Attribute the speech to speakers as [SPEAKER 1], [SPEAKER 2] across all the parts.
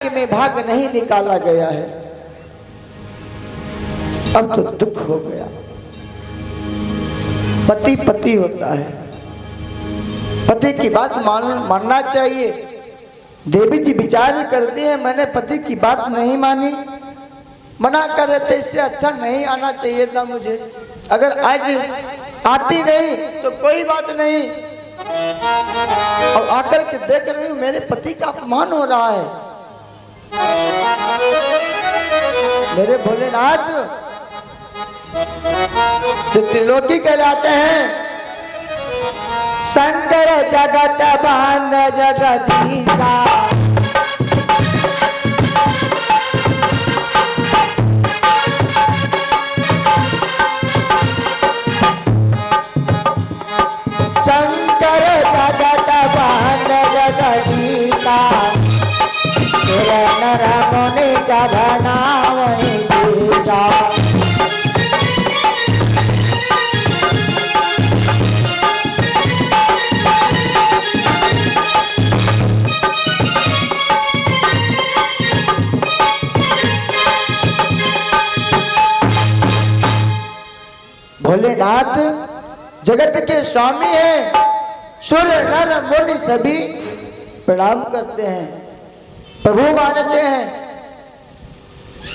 [SPEAKER 1] में भाग नहीं निकाला गया है। अब तो दुख हो गया। पति पति होता है, पति की बात मानना चाहिए। देवी जी विचार करती हैं, मैंने पति की बात नहीं मानी, मना कर रहे थे, इससे अच्छा नहीं आना चाहिए था मुझे। अगर आज आती नहीं तो कोई बात नहीं, और आकर के देख रही हूं मेरे पति का अपमान हो रहा है। मेरे भोलेनाथ जो त्रिलोकी कहलाते हैं, शंकर जगत बांध जगदीशा, शंकर जगत बांध जगदीशा, तेरे नर मुनि का बनावै शीशा। भोलेनाथ जगत के स्वामी हैं, सूर्य नर मुनि सभी प्रणाम करते हैं, प्रभु मानते हैं।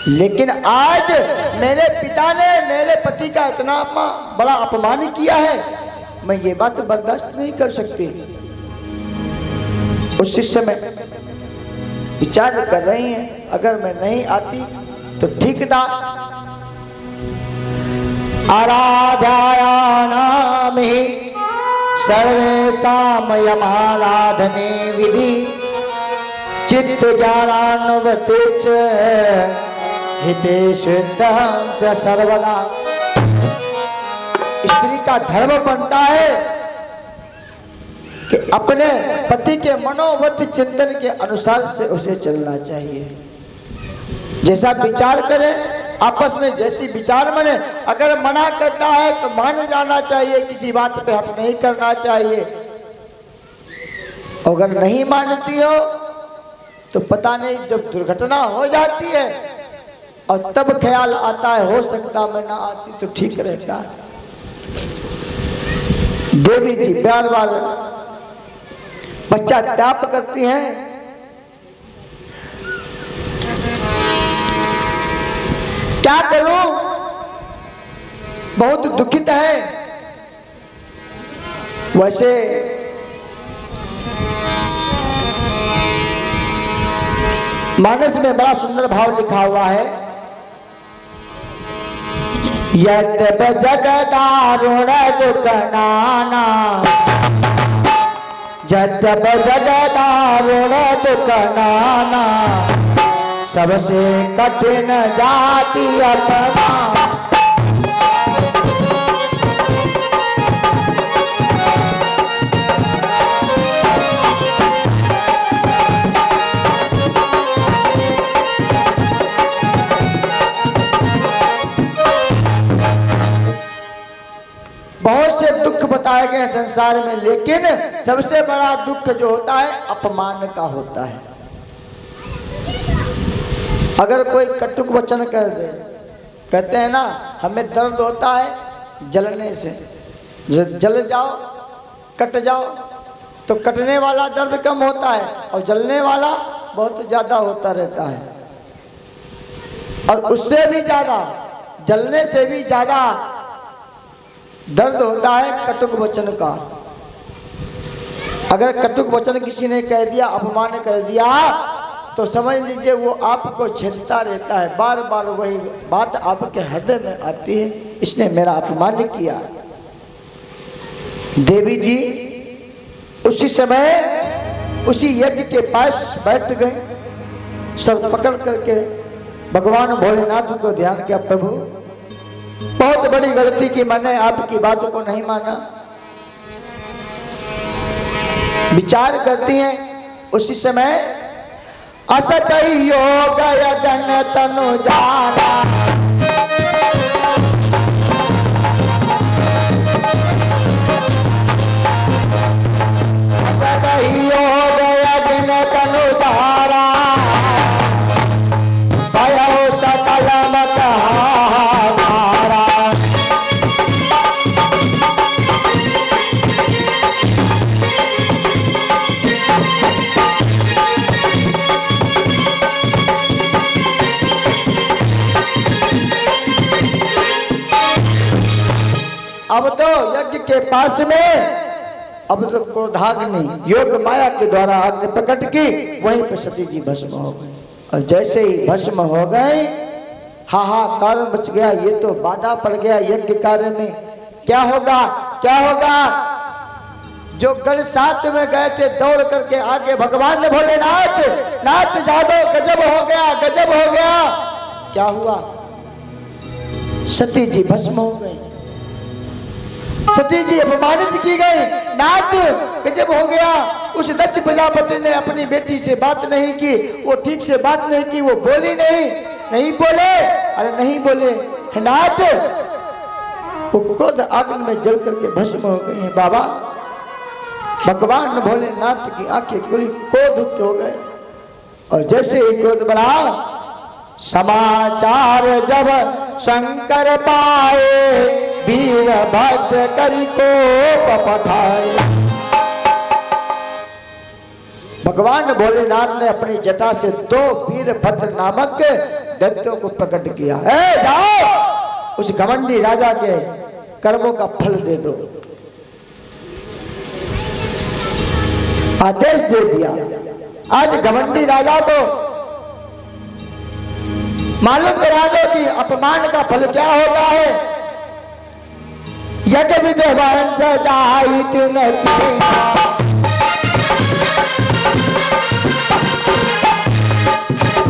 [SPEAKER 1] लेकिन आज मेरे पिता ने मेरे पति का इतना बड़ा अपमान किया है, मैं ये बात बर्दाश्त नहीं कर सकती। उस शिष्य में विचार कर रही हैं, अगर मैं नहीं आती तो ठीक था। आराध्यानां हि सर्वेषां यमाराधने विधि, चित्त ज्ञानान्वते च हिते शुद्धं च सर्वदा। स्त्री का धर्म बनता है कि अपने पति के मनोवत चिंतन के अनुसार से उसे चलना चाहिए। जैसा विचार करे, आपस में जैसी विचार बने। अगर मना करता है तो मान जाना चाहिए, किसी बात पे हट नहीं करना चाहिए। अगर नहीं मानती हो तो पता नहीं, जब दुर्घटना हो जाती है और तब ख्याल आता है, हो सकता मैं ना आती तो ठीक रहता। देवी जी बार बार पश्चाताप करती हैं। क्या करूं, बहुत दुखित है। वैसे मानस में बड़ा सुंदर भाव लिखा हुआ है, यद्यप जगदारुण दुख नाना, यद्यप जगदारुण दुख नाना, सबसे कठिन जाति अपमान। बहुत से दुख बताए गए संसार में, लेकिन सबसे बड़ा दुख जो होता है अपमान का होता है। अगर कोई कटुक वचन कर दे, कहते हैं ना हमें दर्द होता है जलने से, जल जाओ कट जाओ, तो कटने वाला दर्द कम होता है और जलने वाला बहुत ज्यादा होता रहता है। और उससे भी ज्यादा, जलने से भी ज्यादा दर्द होता है कटुक वचन का। अगर कटुक वचन किसी ने कह दिया, अपमान कर दिया, तो समझ लीजिए वो आपको छेड़ता रहता है, बार बार वही बात आपके हृदय में आती है, इसने मेरा अपमान किया। देवी जी उसी समय उसी यज्ञ के पास बैठ गए, सब पकड़ करके भगवान भोलेनाथ को ध्यान किया, प्रभु बहुत बड़ी गलती की, मैंने आपकी बात को नहीं माना। विचार करती हैं। उसी समय असत योग यदन तनु जाना, असत योग यदन तनु जाना, अब तो यज्ञ के पास में अब तो क्रोधाग्नि योग माया के द्वारा अग्नि प्रकट की, वहीं पर सती जी भस्म हो गए। और जैसे ही भस्म हो गए, हाहाकार मच गया। ये तो बाधा पड़ गया यज्ञ कार्य में। क्या होगा, क्या होगा? जो गढ़ साथ में गए थे दौड़ करके आगे भगवान ने बोले, नाथ जादव गजब हो गया, गजब हो गया। क्या हुआ? सती जी भस्म हो गई, सती जी अपमानित की गई। नाथ गजब हो गया। उस दक्ष प्रजापति ने अपनी बेटी से बात नहीं की, वो ठीक से बात नहीं की, वो बोली नहीं बोले। अरे नहीं बोले नाथ, वो क्रोध आग में जल करके भस्म हो गए हैं। बाबा भगवान भोलेनाथ की आंखें खुली, क्रोध हो गए। और जैसे ही क्रोध बढ़ा, समाचार जब शंकर पाए, वीरभद्र करी को पठाए। भगवान भोलेनाथ ने अपनी जटा से 2 वीरभद्र नामक दैत्यों को प्रकट किया। जाओ उस घमंडी राजा के कर्मों का फल दे दो, आदेश दे दिया। आज घमंडी राजा को मालूम करा दो कि अपमान का फल क्या होता है। यज्ञ विद्वान सजाई तुम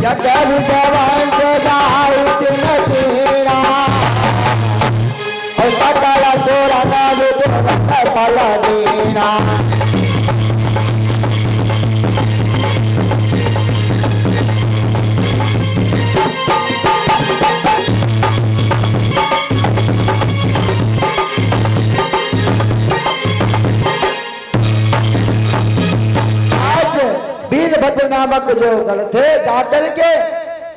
[SPEAKER 1] यज्ञ विद्वान सजाई तुम तेरा, और सकल चोरा का फल देना। वीरभद्र नामक जो गण थे, जाकर के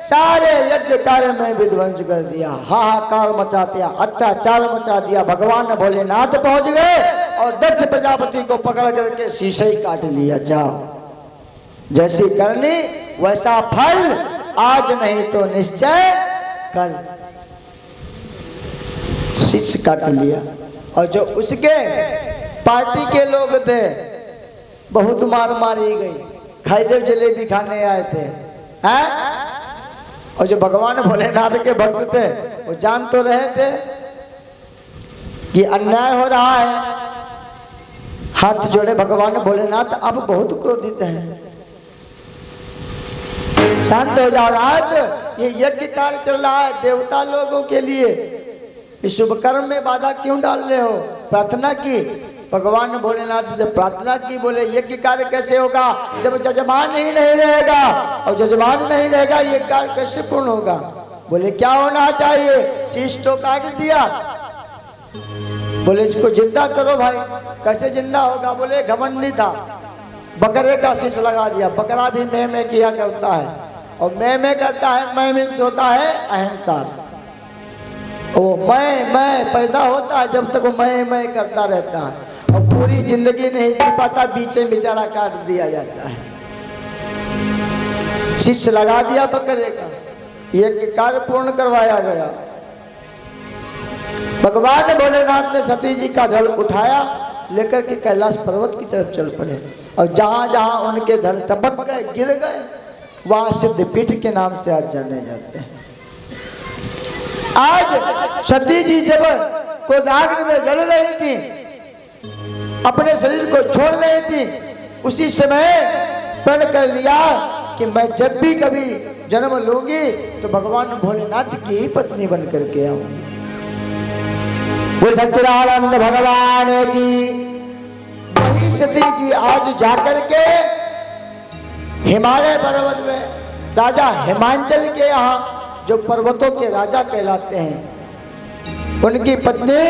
[SPEAKER 1] सारे यज्ञ कार्य में विध्वंस कर दिया, हाहाकार मचा दिया, अत्याचार मचा दिया। भगवान भोलेनाथ पहुंच गए और दक्ष प्रजापति को पकड़ करके शीशे ही काट लिया। जाओ जैसी करनी वैसा फल, आज नहीं तो निश्चय कल। शीश काट लिया। और जो उसके पार्टी के लोग थे, बहुत मार मारी गई, खाइले जलेबी खाने आए थे हैं। और जो भगवान भोलेनाथ के भक्त थे, वो जान तो रहे थे कि अन्याय हो रहा है। हाथ जोड़े भगवान भोलेनाथ, अब बहुत क्रोधित हैं, शांत हो जाओ नाथ। ये यज्ञ कार्य चल रहा है देवता लोगों के लिए, इस शुभ कर्म में बाधा क्यों डाल रहे हो? प्रार्थना की भगवान भोलेनाथ से, जब प्रार्थना की, बोले यज्ञ कार्य कैसे होगा जब जजमान ही नहीं रहेगा, और जजमान नहीं रहेगा ये कार्य कैसे पूर्ण होगा? बोले क्या होना चाहिए? शीश तो काट दिया। बोले इसको जिंदा करो भाई। कैसे जिंदा होगा? बोले घमंडी था, बकरे का शीश लगा दिया। बकरा भी मैं किया करता है, और मैं करता है, मैं मीन्स होता है अहंकार। वो मैं पैदा होता है जब तक वो मैं करता रहता है, और पूरी जिंदगी नहीं जी पाता, बीच में बेचारा काट दिया जाता है। शीश लगा दिया बकरे का, यज्ञ कार्य पूर्ण करवाया गया। भगवान भोलेनाथ ने सती जी का धड़ उठाया, लेकर के कैलाश पर्वत की तरफ चल पड़े। और जहां जहां उनके धड़ टपक गए, गिर गए, वहां सिद्धपीठ के नाम से आज जाने जाते हैं। आज सती जी जब क्रोधाग्नि में जल रही थी, अपने शरीर को छोड़ रही थी, उसी समय प्रण कर लिया कि मैं जब भी कभी जन्म लूंगी तो भगवान भोलेनाथ की ही पत्नी बन करके आऊंगी। वो सच्चिदानंद भगवान की वही सती जी आज जाकर के हिमालय पर्वत में, राजा हिमांचल के यहाँ जो पर्वतों के राजा कहलाते हैं, उनकी पत्नी